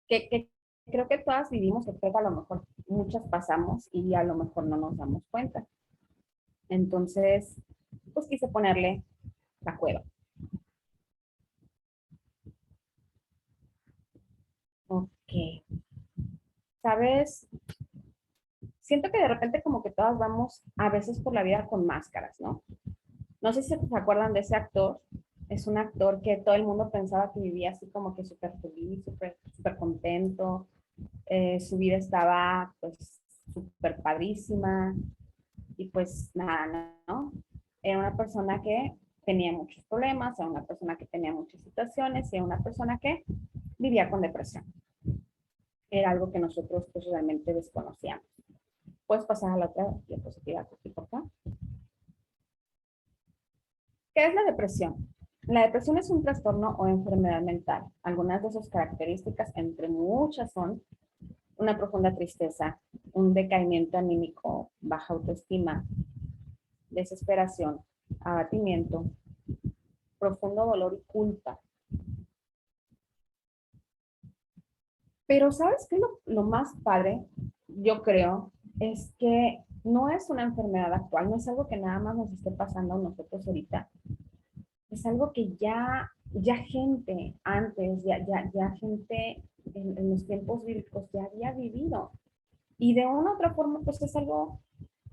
que, que creo que todas vivimos, que creo que a lo mejor muchas pasamos y a lo mejor no nos damos cuenta. Entonces, pues quise ponerle la cueva. Ok. ¿Sabes? Siento que de repente como que todas vamos a veces por la vida con máscaras, ¿no? No sé si se acuerdan de ese actor. Es un actor que todo el mundo pensaba que vivía así como que súper feliz, súper contento. Su vida estaba pues súper padrísima y pues nada, ¿no? Era una persona que tenía muchos problemas, era una persona que tenía muchas situaciones y era una persona que vivía con depresión. Era algo que nosotros pues realmente desconocíamos. Puedes pasar a la otra diapositiva, por favor. ¿Qué es la depresión? La depresión es un trastorno o enfermedad mental. Algunas de sus características, entre muchas, son una profunda tristeza, un decaimiento anímico, baja autoestima, desesperación, abatimiento, profundo dolor y culpa. Pero ¿sabes qué es lo más padre? Yo creo, es que no es una enfermedad actual, no es algo que nada más nos esté pasando a nosotros ahorita, es algo que ya gente antes, ya gente en los tiempos bíblicos ya había vivido. Y de una u otra forma, pues es algo,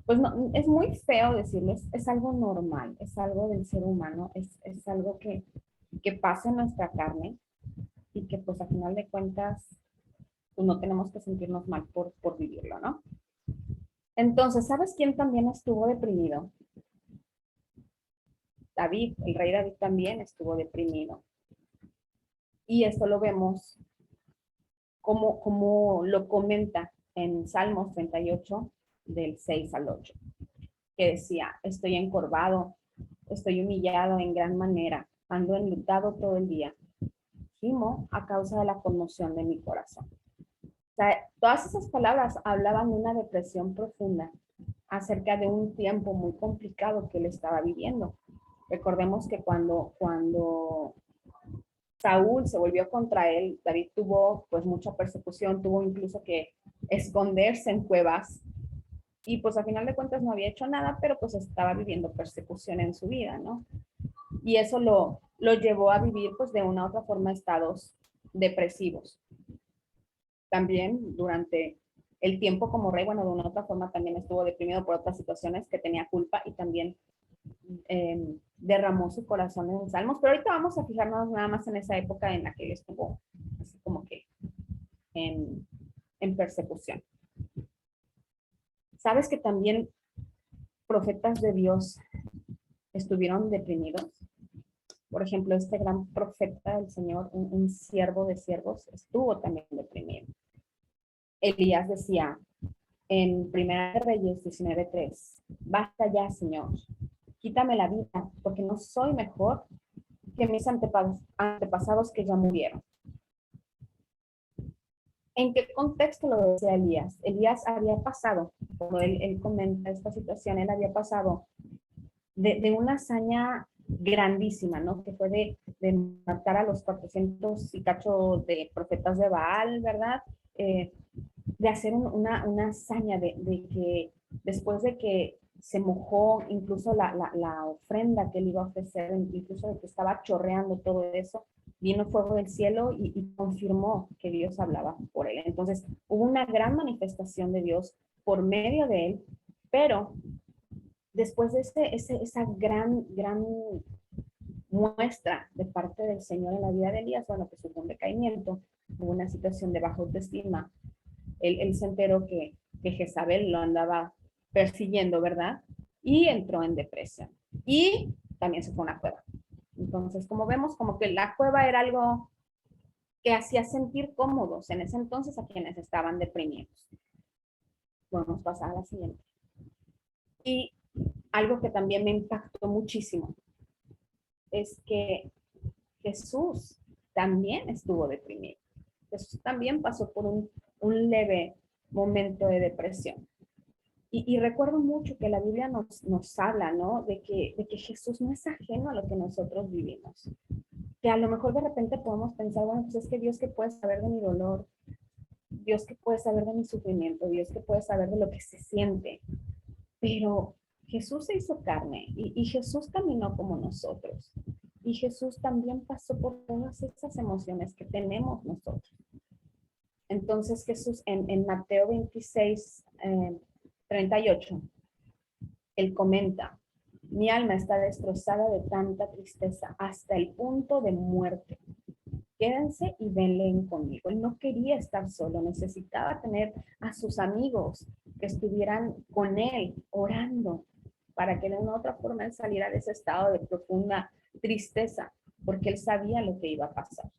pues no, es muy feo decirles, es algo normal, es algo del ser humano, es algo que pasa en nuestra carne y que pues a final de cuentas, pues no tenemos que sentirnos mal por vivirlo, ¿no? Entonces, ¿sabes quién también estuvo deprimido? David, el rey David también estuvo deprimido. Y esto lo vemos como lo comenta en Salmos 38, del 6 al 8, que decía, estoy encorvado, estoy humillado en gran manera, ando enlutado todo el día, gimo a causa de la conmoción de mi corazón. O sea, todas esas palabras hablaban de una depresión profunda acerca de un tiempo muy complicado que él estaba viviendo. Recordemos que cuando Saúl se volvió contra él, David tuvo pues mucha persecución, tuvo incluso que esconderse en cuevas y pues a final de cuentas no había hecho nada, pero pues estaba viviendo persecución en su vida, ¿no? Y eso lo llevó a vivir pues de una u otra forma estados depresivos. También durante el tiempo como rey, bueno, de una u otra forma también estuvo deprimido por otras situaciones que tenía culpa y también derramó su corazón en salmos, pero ahorita vamos a fijarnos nada más en esa época en la que él estuvo así como que en persecución. ¿Sabes que también profetas de Dios estuvieron deprimidos? Por ejemplo, este gran profeta del Señor, un siervo de siervos, estuvo también deprimido. Elías decía en Primera de Reyes 19:3, basta ya, Señor, quítame la vida, porque no soy mejor que mis antepasados que ya murieron. ¿En qué contexto lo decía Elías? Elías había pasado, como él comenta esta situación, él había pasado de una hazaña grandísima, ¿no? Que fue de matar a los 400 y cacho de profetas de Baal, ¿verdad? De hacer una hazaña de que después de que se mojó incluso la ofrenda que él iba a ofrecer, incluso de que estaba chorreando todo eso, vino fuego del cielo y confirmó que Dios hablaba por él. Entonces hubo una gran manifestación de Dios por medio de él, pero después de esa gran muestra de parte del Señor en la vida de Elías, bueno, que hubo un decaimiento, hubo una situación de baja autoestima, él se enteró que Jezabel lo andaba persiguiendo, ¿verdad? Y entró en depresión. Y también se fue a una cueva. Entonces, como vemos, como que la cueva era algo que hacía sentir cómodos en ese entonces a quienes estaban deprimidos. Podemos pasar a la siguiente. Y algo que también me impactó muchísimo es que Jesús también estuvo deprimido. Jesús también pasó por un leve momento de depresión. Y recuerdo mucho que la Biblia nos habla, ¿no? De que Jesús no es ajeno a lo que nosotros vivimos. que a lo mejor de repente podemos pensar, bueno, pues es que Dios que puede saber de mi dolor, Dios que puede saber de mi sufrimiento, Dios que puede saber de lo que se siente, pero Jesús se hizo carne y Jesús caminó como nosotros. Y Jesús también pasó por todas esas emociones que tenemos nosotros. Entonces Jesús en Mateo 26, 38, él comenta, mi alma está destrozada de tanta tristeza hasta el punto de muerte. Quédense y venlen conmigo. Él no quería estar solo, necesitaba tener a sus amigos que estuvieran con él orando para que de una u otra forma él saliera de ese estado de profunda tristeza, porque él sabía lo que iba a pasar.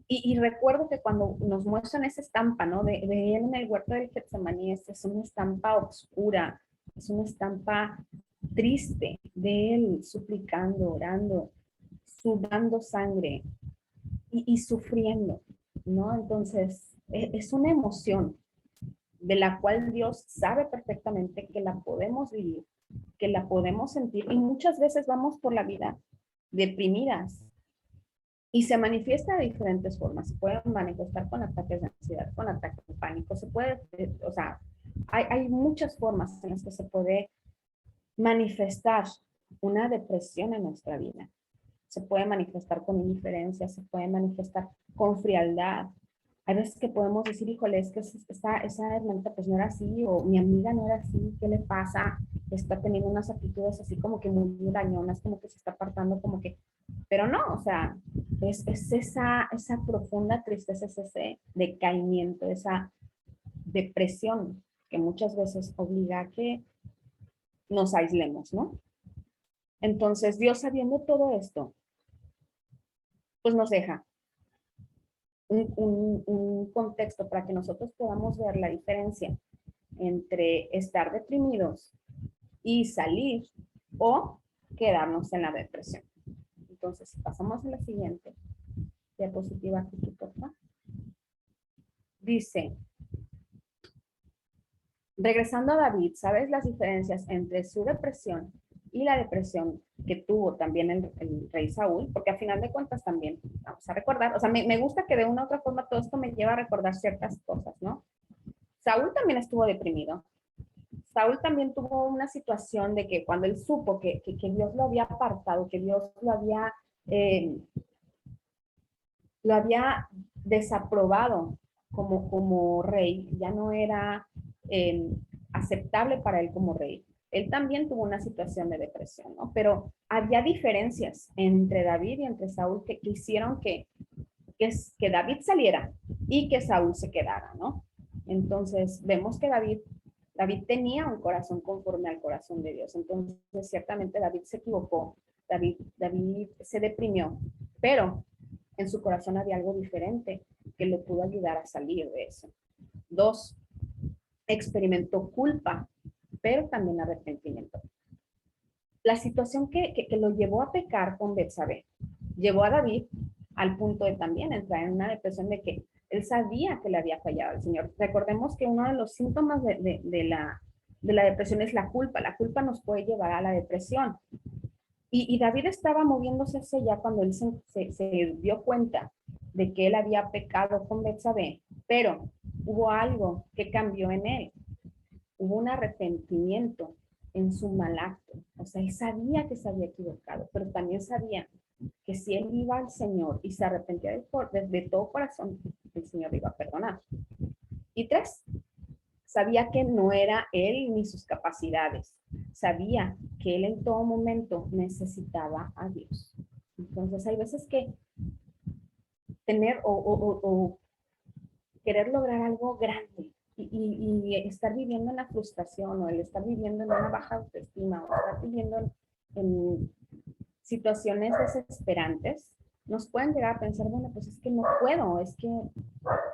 Y recuerdo que cuando nos muestran esa estampa, ¿no? De él en el huerto del Getsemaní, es una estampa oscura, es una estampa triste de él suplicando, orando, sudando sangre y sufriendo, ¿no? Entonces, es una emoción de la cual Dios sabe perfectamente que la podemos vivir, que la podemos sentir y muchas veces vamos por la vida deprimidas y se manifiesta de diferentes formas. Se puede manifestar con ataques de ansiedad, con ataques de pánico, se puede, o sea, hay muchas formas en las que se puede manifestar una depresión en nuestra vida. Se puede manifestar con indiferencia, se puede manifestar con frialdad. Hay veces que podemos decir, híjole, es que esa hermanita pues no era así, o mi amiga no era así, ¿qué le pasa? Está teniendo unas actitudes así como que muy dañonas, como que se está apartando, como que, pero no, o sea, es esa profunda tristeza, es ese decaimiento, esa depresión que muchas veces obliga a que nos aislemos, ¿no? Entonces, Dios sabiendo todo esto, pues nos deja un contexto para que nosotros podamos ver la diferencia entre estar deprimidos y salir o quedarnos en la depresión. Entonces, pasamos a la siguiente diapositiva aquí, por favor. Dice, regresando a David, ¿sabes las diferencias entre su depresión y la depresión que tuvo también el rey Saúl? Porque a final de cuentas también, vamos a recordar, o sea, me gusta que de una u otra forma todo esto me lleva a recordar ciertas cosas, ¿no? Saúl también estuvo deprimido. Saúl también tuvo una situación de que cuando él supo que Dios lo había apartado, que Dios lo había desaprobado como rey, ya no era eh, aceptable para él como rey. Él también tuvo una situación de depresión, ¿no? Pero había diferencias entre David y entre Saúl que hicieron que David saliera y que Saúl se quedara, ¿no? Entonces, vemos que David tenía un corazón conforme al corazón de Dios. Entonces, ciertamente David se equivocó, David se deprimió, pero en su corazón había algo diferente que lo pudo ayudar a salir de eso. 2, experimentó culpa, pero también arrepentimiento. La situación que lo llevó a pecar con Betsabé llevó a David al punto de también entrar en una depresión de que él sabía que le había fallado al Señor. Recordemos que uno de los síntomas de la depresión es la culpa. La culpa nos puede llevar a la depresión. Y David estaba moviéndose hacia allá cuando él se dio cuenta de que él había pecado con Betsabé, pero hubo algo que cambió en él. Hubo un arrepentimiento en su mal acto. O sea, él sabía que se había equivocado, pero también sabía que si él iba al Señor y se arrepentía de todo corazón, el Señor iba a perdonar. Y 3, sabía que no era él ni sus capacidades. Sabía que él en todo momento necesitaba a Dios. Entonces hay veces que tener o querer lograr algo grande y estar viviendo en la frustración o el estar viviendo en una baja autoestima o estar viviendo en situaciones desesperantes, nos pueden llegar a pensar, bueno, pues es que no puedo, es que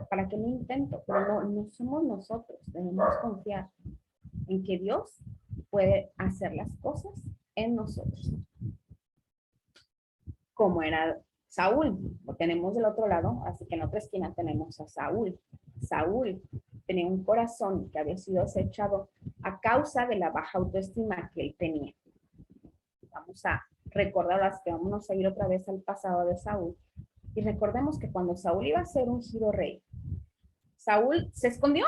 ¿para qué lo intento? Pero no somos nosotros, debemos confiar en que Dios puede hacer las cosas en nosotros. Como era Saúl, lo tenemos del otro lado, así que en otra esquina tenemos a Saúl. Saúl tenía un corazón que había sido desechado a causa de la baja autoestima que él tenía. Vamos a Recordarás que vamos a ir otra vez al pasado de Saúl. Y recordemos que cuando Saúl iba a ser ungido rey, Saúl se escondió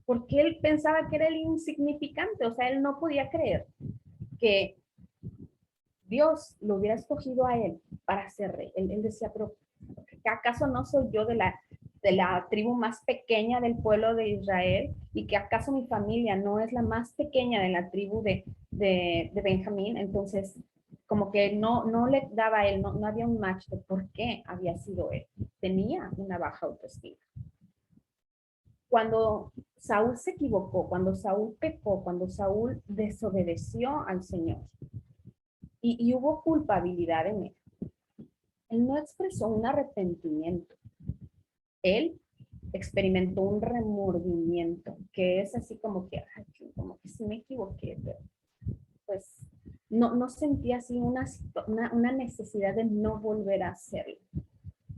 porque él pensaba que era el insignificante, o sea, él no podía creer que Dios lo hubiera escogido a él para ser rey. Él decía, pero ¿acaso no soy yo de la tribu más pequeña del pueblo de Israel? ¿Y que acaso mi familia no es la más pequeña de la tribu de Benjamín? Entonces, como que no le daba a él, no había un match de por qué había sido él. Tenía una baja autoestima. Cuando Saúl se equivocó, cuando Saúl pecó, cuando Saúl desobedeció al Señor y hubo culpabilidad en él no expresó un arrepentimiento. Él experimentó un remordimiento, que es así como que, ay, como que sí me equivoqué, pero pues no sentía así una necesidad de no volver a hacerlo.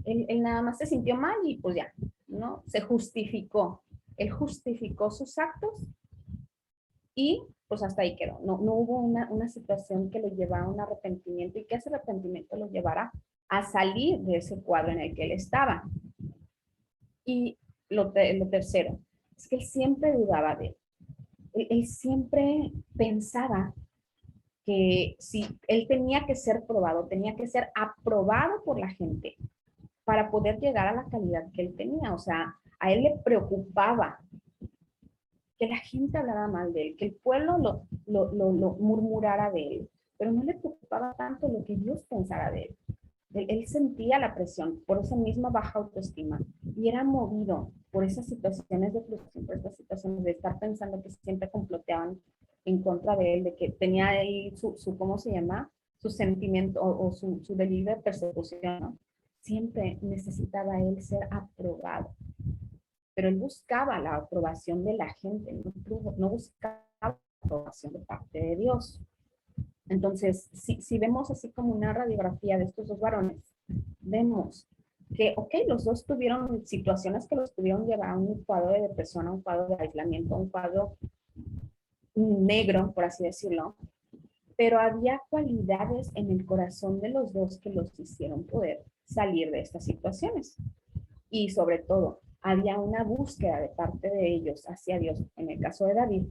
Él nada más se sintió mal y pues ya, ¿no? Se justificó. Él justificó sus actos y pues hasta ahí quedó. No hubo una situación que lo llevara a un arrepentimiento y que ese arrepentimiento lo llevara a salir de ese cuadro en el que él estaba. Y lo tercero, es que él siempre dudaba de él. Él siempre pensaba que si él tenía que ser probado, tenía que ser aprobado por la gente para poder llegar a la calidad que él tenía. O sea, a él le preocupaba que la gente hablara mal de él, que el pueblo lo murmurara de él, pero no le preocupaba tanto lo que Dios pensara de él. Él sentía la presión por esa misma baja autoestima y era movido por esas situaciones de frustración, por esas situaciones de estar pensando que siempre comploteaban en contra de él, de que tenía ahí ¿cómo se llama? Su sentimiento o su delirio de persecución, ¿no? Siempre necesitaba él ser aprobado, pero él buscaba la aprobación de la gente, no buscaba la aprobación de parte de Dios. Entonces, si vemos así como una radiografía de estos dos varones, vemos que, ok, los dos tuvieron situaciones que los pudieron llevar a un cuadro de depresión, a un cuadro de aislamiento, a un cuadro negro, por así decirlo, pero había cualidades en el corazón de los dos que los hicieron poder salir de estas situaciones. Y sobre todo, había una búsqueda de parte de ellos hacia Dios, en el caso de David,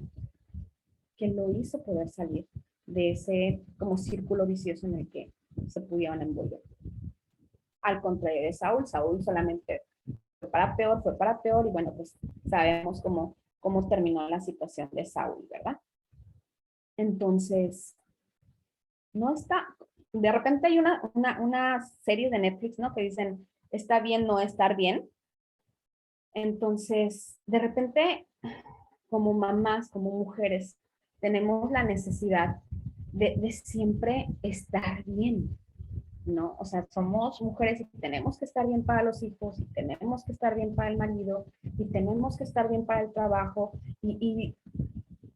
que lo hizo poder salir de ese como círculo vicioso en el que se pudieron envolver. Al contrario de Saúl, Saúl solamente fue para peor y bueno, pues sabemos cómo terminó la situación de Saúl, ¿verdad? Entonces, no está, de repente hay una serie de Netflix, ¿no? Que dicen, está bien no estar bien. Entonces, de repente, como mamás, como mujeres, tenemos la necesidad de siempre estar bien, ¿no? O sea, somos mujeres y tenemos que estar bien para los hijos, y tenemos que estar bien para el marido, y tenemos que estar bien para el trabajo, y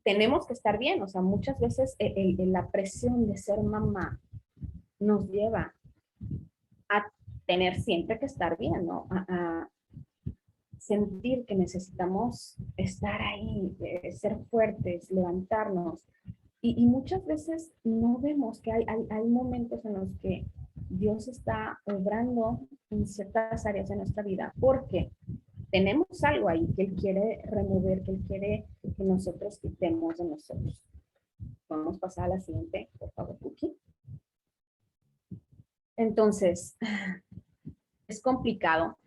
tenemos que estar bien. O sea, muchas veces la presión de ser mamá nos lleva a tener siempre que estar bien, ¿no? A sentir que necesitamos estar ahí, ser fuertes, levantarnos. Y muchas veces no vemos que hay momentos en los que Dios está obrando en ciertas áreas de nuestra vida, porque tenemos algo ahí que Él quiere remover, que Él quiere que nosotros quitemos de nosotros. Vamos a pasar a la siguiente, por favor, Cookie. Entonces, es complicado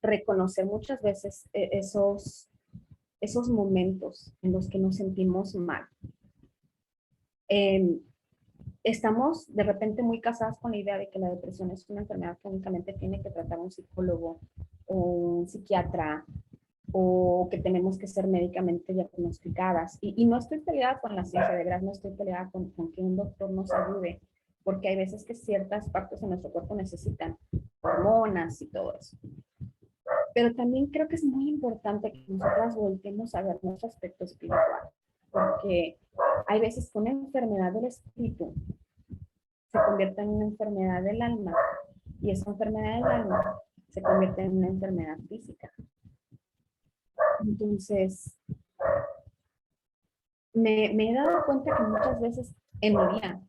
reconocer muchas veces esos momentos en los que nos sentimos mal. Estamos de repente muy casadas con la idea de que la depresión es una enfermedad que únicamente tiene que tratar un psicólogo o un psiquiatra, o que tenemos que ser médicamente diagnosticadas. Y no estoy peleada con la ciencia, de verdad no estoy peleada con que un doctor nos ayude, porque hay veces que ciertas partes de nuestro cuerpo necesitan hormonas y todo eso. Pero también creo que es muy importante que nosotras voltemos a ver nuestro aspecto espiritual, porque hay veces que una enfermedad del espíritu se convierte en una enfermedad del alma, y esa enfermedad del alma se convierte en una enfermedad física. Entonces, me he dado cuenta que muchas veces en mi vida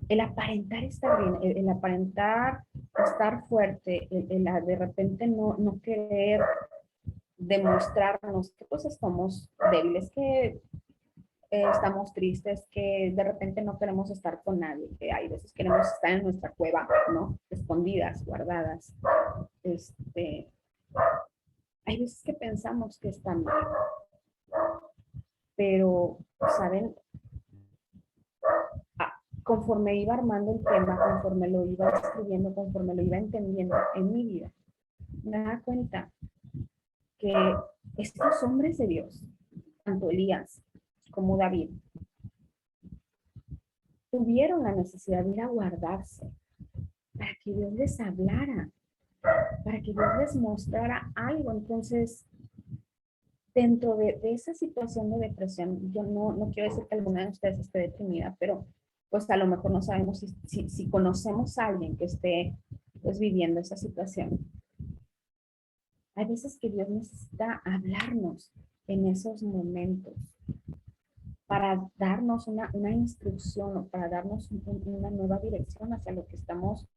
el aparentar estar bien, el aparentar estar fuerte, el de repente no querer demostrarnos que pues estamos débiles, que estamos tristes, que de repente no queremos estar con nadie, que hay veces queremos estar en nuestra cueva, ¿no? Escondidas, guardadas. Hay veces que pensamos que está mal, pero, ¿saben? Conforme iba armando el tema, conforme lo iba escribiendo, conforme lo iba entendiendo en mi vida, me da cuenta que estos hombres de Dios, tanto Elías como David, tuvieron la necesidad de ir a guardarse para que Dios les hablara, para que Dios les mostrara algo. Entonces, dentro de esa situación de depresión, yo no quiero decir que alguna de ustedes esté deprimida, pero pues a lo mejor no sabemos si conocemos a alguien que esté pues viviendo esa situación. Hay veces que Dios necesita hablarnos en esos momentos para darnos una instrucción o para darnos una nueva dirección hacia lo que estamos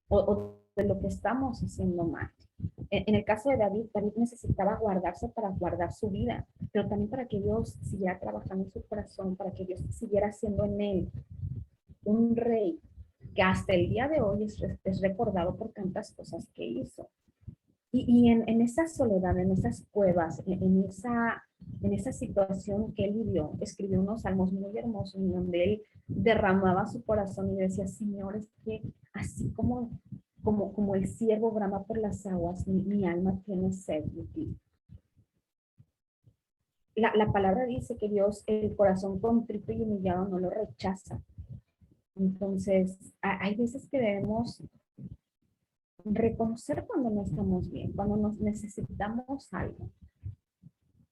o de lo que estamos haciendo mal. En el caso de David, David necesitaba guardarse para guardar su vida, pero también para que Dios siguiera trabajando en su corazón, para que Dios siguiera siendo en él un rey que hasta el día de hoy es recordado por tantas cosas que hizo. Y en esa soledad, en esas cuevas, en esa situación que él vivió, escribió unos salmos muy hermosos en donde él derramaba su corazón y decía, Señor, es que así como el ciervo brama por las aguas, mi alma tiene sed de ti. La palabra dice que Dios, el corazón contrito y humillado, no lo rechaza. Entonces, hay veces que debemos reconocer cuando no estamos bien, cuando nos necesitamos algo.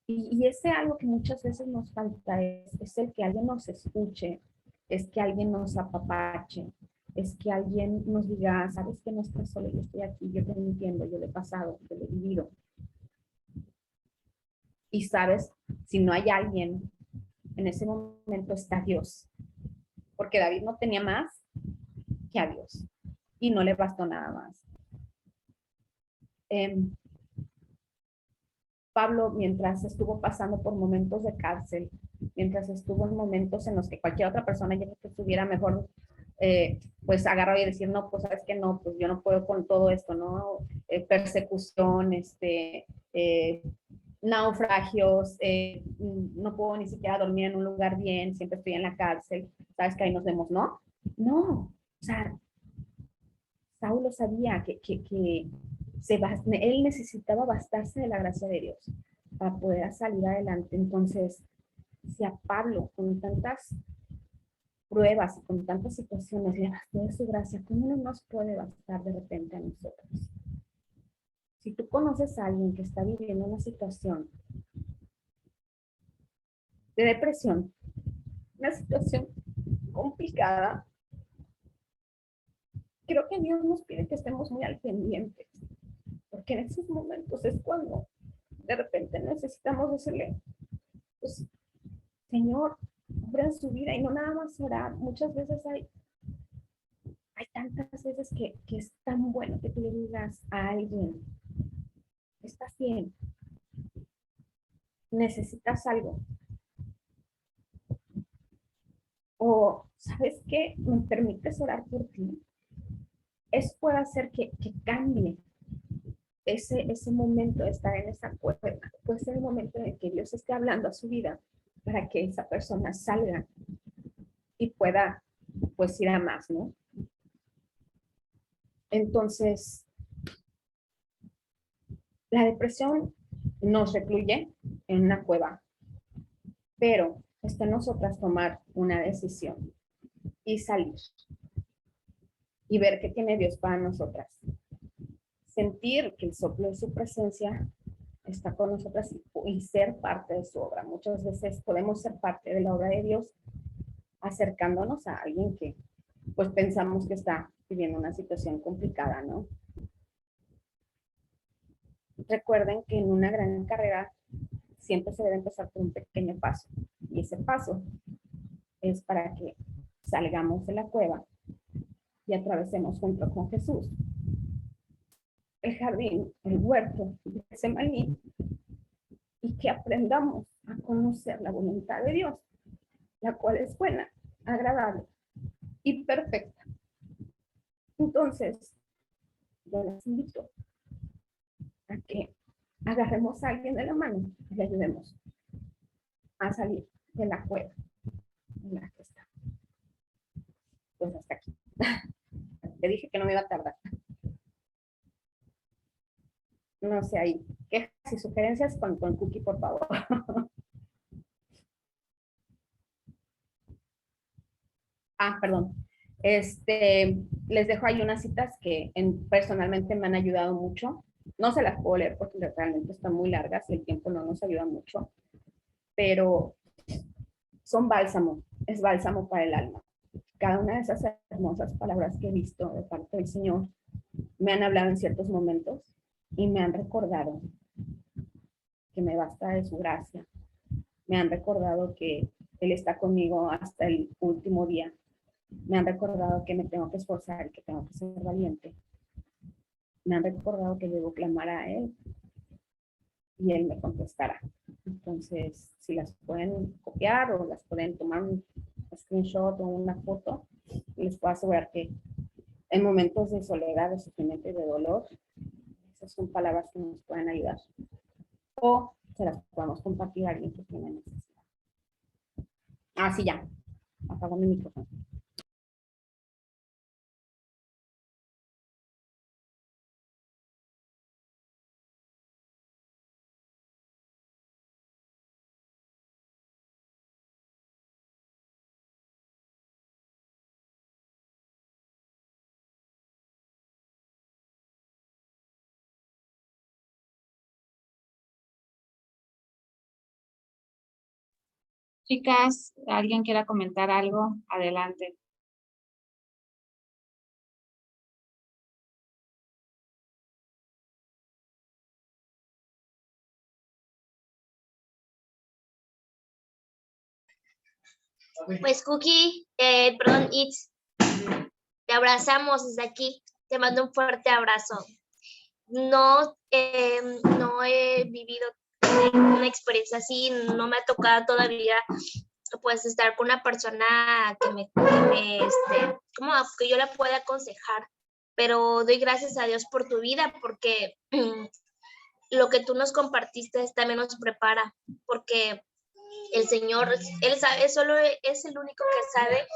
Y ese algo que muchas veces nos falta es el que alguien nos escuche, es que alguien nos apapache, es que alguien nos diga, sabes que no estás solo, yo estoy aquí, yo te entiendo, yo lo he pasado, yo lo he vivido. Y sabes, si no hay alguien, en ese momento está Dios, porque David no tenía más que a Dios y no le bastó nada más. Pablo, mientras estuvo pasando por momentos de cárcel, mientras estuvo en momentos en los que cualquier otra persona ya que estuviera mejor, pues agarró y decir, no, pues sabes que no, pues yo no puedo con todo esto, ¿no? Persecución, naufragios, no puedo ni siquiera dormir en un lugar bien, siempre estoy en la cárcel, sabes que ahí nos vemos, ¿no? No, o sea, Saulo sabía que él necesitaba bastarse de la gracia de Dios para poder salir adelante. Entonces, si a Pablo, con tantas pruebas y con tantas situaciones, le bastó de su gracia, ¿cómo no nos puede bastar de repente a nosotros? Si tú conoces a alguien que está viviendo una situación de depresión, una situación complicada, creo que Dios nos pide que estemos muy al pendiente, porque en esos momentos es cuando de repente necesitamos decirle, pues, Señor, obra en su vida y no nada más orar. Muchas veces hay tantas veces que es tan bueno que tú le digas a alguien, estás bien, necesitas algo. O, ¿sabes qué? ¿Me permites orar por ti? Eso puede hacer que cambie ese momento de estar en esa cueva. Puede ser el momento en el que Dios esté hablando a su vida para que esa persona salga y pueda, pues, ir a más, ¿no? Entonces, la depresión nos recluye en una cueva, pero está en nosotras tomar una decisión y salir y ver qué tiene Dios para nosotras. Sentir que el soplo de su presencia está con nosotras y ser parte de su obra. Muchas veces podemos ser parte de la obra de Dios acercándonos a alguien que pues pensamos que está viviendo una situación complicada, ¿no? Recuerden que en una gran carrera siempre se debe empezar por un pequeño paso y ese paso es para que salgamos de la cueva y atravesemos junto con Jesús el jardín, el huerto de Getsemaní, y que aprendamos a conocer la voluntad de Dios, la cual es buena, agradable y perfecta. Entonces, yo les invito a que agarremos a alguien de la mano y le ayudemos a salir de la cueva en la que está. Pues hasta aquí. Te dije que no me iba a tardar. No sé, ahí quejas y sugerencias con Cookie, por favor. Perdón. Les dejo ahí unas citas que personalmente me han ayudado mucho. No se las puedo leer porque realmente están muy largas y el tiempo no nos ayuda mucho, pero son bálsamo, es bálsamo para el alma. Cada una de esas hermosas palabras que he visto de parte del Señor me han hablado en ciertos momentos y me han recordado que me basta de su gracia. Me han recordado que Él está conmigo hasta el último día. Me han recordado que me tengo que esforzar y que tengo que ser valiente. Me han recordado que debo clamar a Él y Él me contestará. Entonces, si las pueden copiar o las pueden tomar un screenshot o una foto, les puedo asegurar que en momentos de soledad, de sufrimiento y de dolor, esas son palabras que nos pueden ayudar. O se las podemos compartir a alguien que tiene necesidad. Sí, ya. Apago mi micrófono. Chicas, ¿alguien quiera comentar algo? Adelante. Pues Cookie, perdón, Itz, te abrazamos desde aquí, te mando un fuerte abrazo. No he vivido una experiencia así, no me ha tocado todavía pues estar con una persona que yo la pueda aconsejar, pero doy gracias a Dios por tu vida, porque lo que tú nos compartiste también nos prepara, porque el Señor, Él sabe, solo es el único que sabe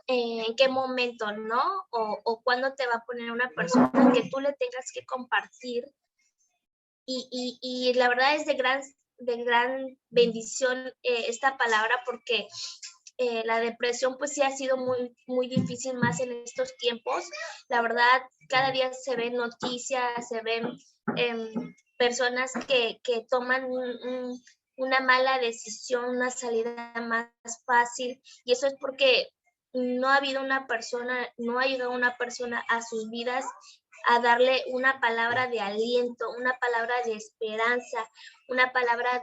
en qué momento, ¿no? O cuándo te va a poner una persona que tú le tengas que compartir. Y la verdad es de gran bendición esta palabra, porque la depresión pues sí ha sido muy, muy difícil más en estos tiempos. La verdad, cada día se ven noticias, se ven personas que toman una mala decisión, una salida más fácil, y eso es porque no ha habido una persona, no ha llegado una persona a sus vidas a darle una palabra de aliento, una palabra de esperanza, una palabra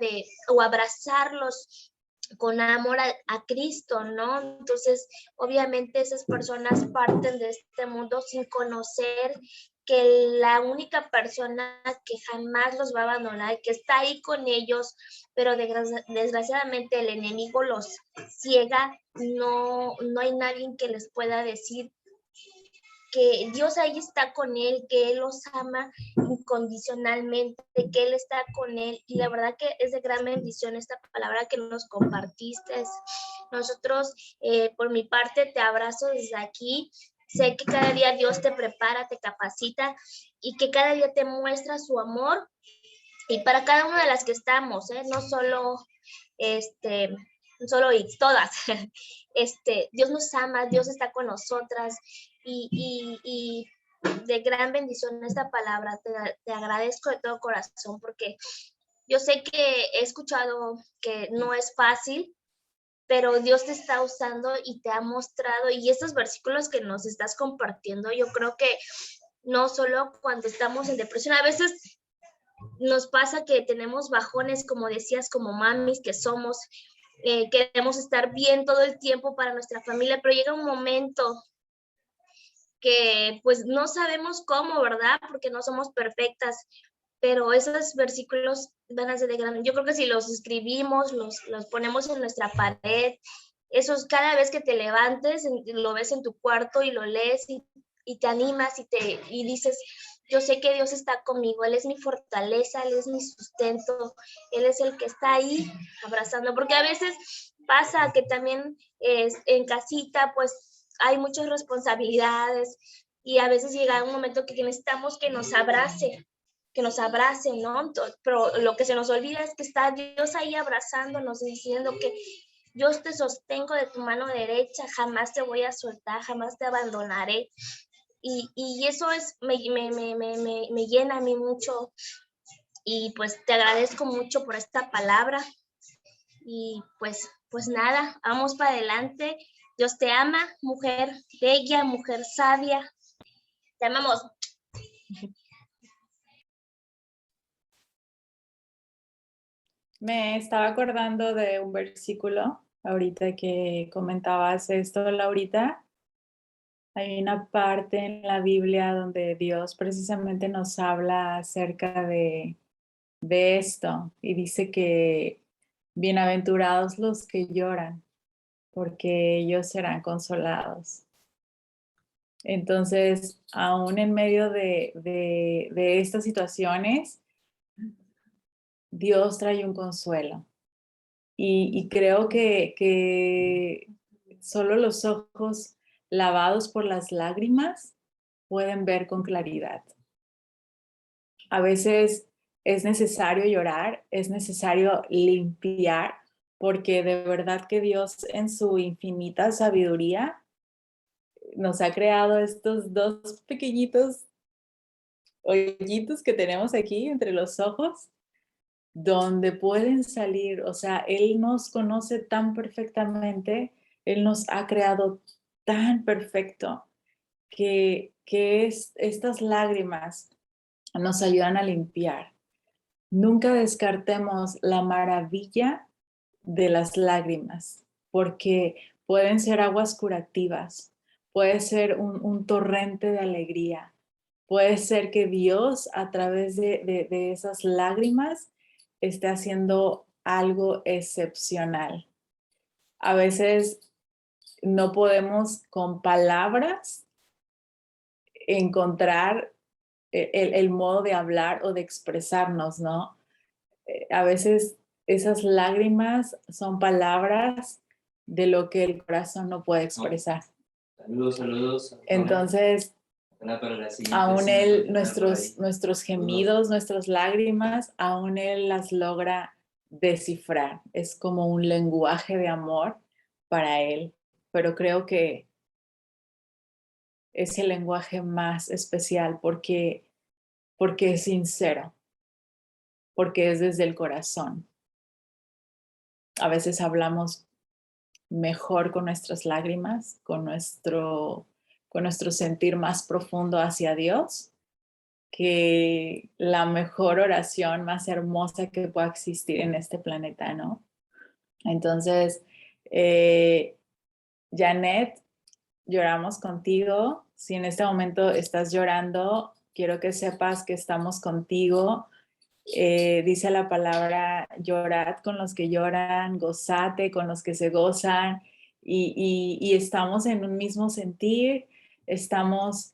o abrazarlos con amor a Cristo, ¿no? Entonces, obviamente esas personas parten de este mundo sin conocer que la única persona que jamás los va a abandonar, que está ahí con ellos, pero desgraciadamente el enemigo los ciega, no hay nadie que les pueda decir que Dios ahí está con él, que Él los ama incondicionalmente, que Él está con él. Y la verdad que es de gran bendición esta palabra que nos compartiste. Nosotros, por mi parte, te abrazo desde aquí. Sé que cada día Dios te prepara, te capacita y que cada día te muestra su amor. Y para cada una de las que estamos, no solo todas. Dios nos ama, Dios está con nosotras y de gran bendición esta palabra. Te agradezco de todo corazón, porque yo sé que he escuchado que no es fácil, pero Dios te está usando y te ha mostrado, y estos versículos que nos estás compartiendo, yo creo que no solo cuando estamos en depresión, a veces nos pasa que tenemos bajones, como decías, como mamis que somos, queremos estar bien todo el tiempo para nuestra familia, pero llega un momento que pues no sabemos cómo, ¿verdad? Porque no somos perfectas, pero esos versículos van a ser de gran. Yo creo que si los escribimos, los ponemos en nuestra pared, esos cada vez que te levantes, lo ves en tu cuarto y lo lees y te animas y dices, yo sé que Dios está conmigo, Él es mi fortaleza, Él es mi sustento, Él es el que está ahí abrazando, porque a veces pasa que también en casita pues hay muchas responsabilidades y a veces llega un momento que necesitamos que nos abracen, ¿no? Pero lo que se nos olvida es que está Dios ahí abrazándonos y diciendo que yo te sostengo de tu mano derecha, jamás te voy a soltar, jamás te abandonaré. Y eso me llena a mí mucho y pues te agradezco mucho por esta palabra y pues nada, vamos para adelante. Dios te ama, mujer bella, mujer sabia. Te amamos. Me estaba acordando de un versículo ahorita que comentabas esto, Laurita. Hay una parte en la Biblia donde Dios precisamente nos habla acerca de esto y dice que bienaventurados los que lloran, porque ellos serán consolados. Entonces, aún en medio de estas situaciones, Dios trae un consuelo. Y creo que solo los ojos lavados por las lágrimas pueden ver con claridad. A veces es necesario llorar, es necesario limpiar, porque de verdad que Dios en su infinita sabiduría nos ha creado estos dos pequeñitos hoyitos que tenemos aquí entre los ojos, donde pueden salir, o sea, Él nos conoce tan perfectamente, Él nos ha creado tan perfecto que estas lágrimas nos ayudan a limpiar. Nunca descartemos la maravilla de las lágrimas, porque pueden ser aguas curativas, puede ser un torrente de alegría, puede ser que Dios a través de esas lágrimas esté haciendo algo excepcional. A veces no podemos con palabras encontrar el modo de hablar o de expresarnos, ¿no? A veces esas lágrimas son palabras de lo que el corazón no puede expresar. Saludos. Entonces, aún Él, nuestros gemidos, nuestras lágrimas, aún Él las logra descifrar. Es como un lenguaje de amor para Él, pero creo que es el lenguaje más especial porque es sincero, porque es desde el corazón. A veces hablamos mejor con nuestras lágrimas, con nuestro sentir más profundo hacia Dios, que la mejor oración más hermosa que pueda existir en este planeta, ¿no? Entonces, Janet, lloramos contigo. Si en este momento estás llorando, quiero que sepas que estamos contigo. Dice la palabra, llorad con los que lloran, gozate con los que se gozan y estamos en un mismo sentir, estamos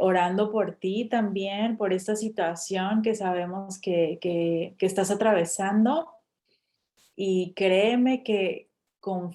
orando por ti también, por esta situación que sabemos que estás atravesando y créeme que con